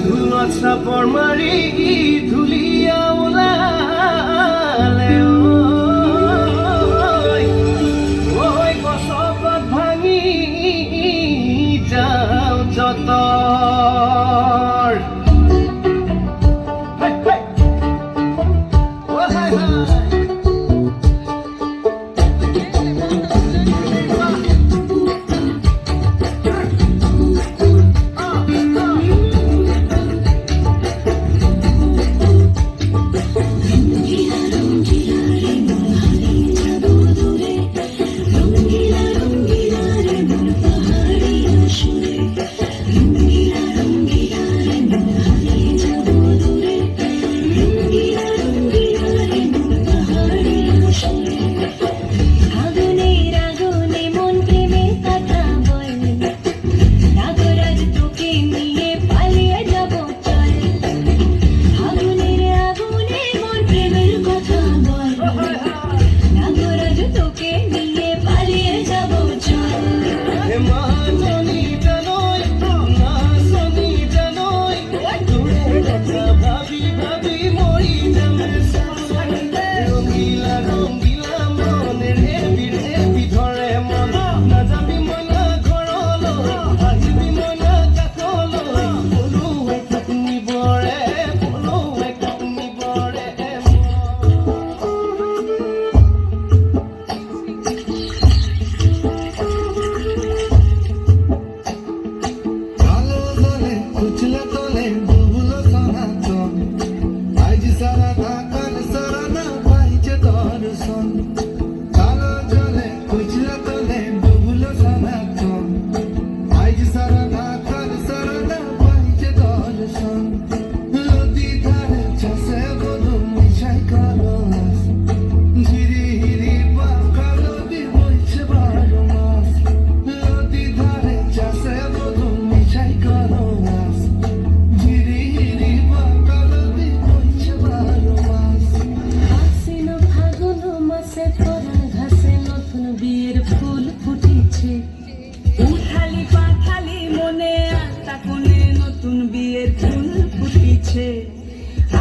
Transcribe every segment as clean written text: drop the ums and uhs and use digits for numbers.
ধুলো চাপর মারি ধুলিয়া ওলালে ওই গছপাত ভাঙি যাও যত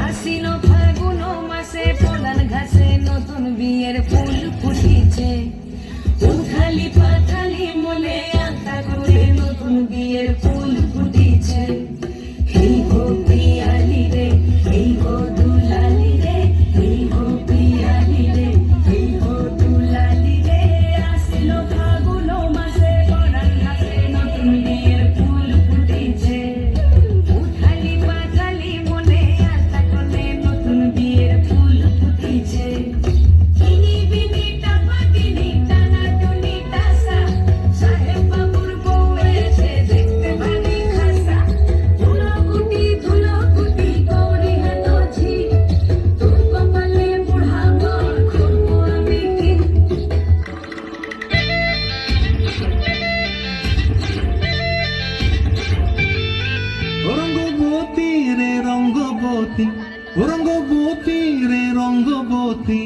আশ্বিন ফাগুন মাসে প্রধান ঘাসে নতুন বিয়ের ফুল ফুটিছে উথালি পাথালি মনে আতা করে নতুন বিয়ের ফুল ফুটিছে এই গো পিয়ালি রে এই গো দুলালি রে এই গো পিয়ালি রে এই গো দুলালি রে আশ্বিন ফাগুন মাসে প্রধান ঘাসে নতুন বিয়ের ফুল ফুটিছে উথালি পাথালি মনে আতা করে নতুন বিয়ের ফুল ফুটিছে কিনি বিনি টাপা কিনি টানা টুনি টাসা সাহেব বাবুর বউ এসে দেখতে ভারী খাসা ধুলো কুটি গৌরী হাতঝি তোর কপালে বুড়া বর করবো আমি কি রঙ্গবতী রে রঙ্গবতী রঙ্গবতী রে রঙ্গবতী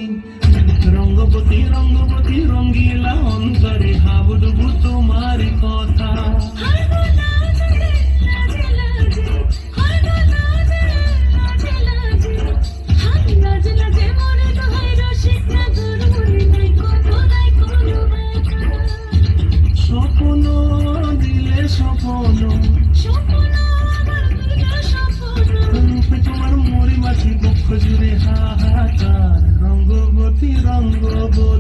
রঙ্গবতী রঙ্গবতী রঙ্গিলা অন্তরে হাবুডুবু তোমার কথা স্বপ্ন দিলে স্বপ্ন রূপে তোমার মরি মাছি বক্ষ জুড়ে হাহাকার রঙ্গবতী রঙ্গবতী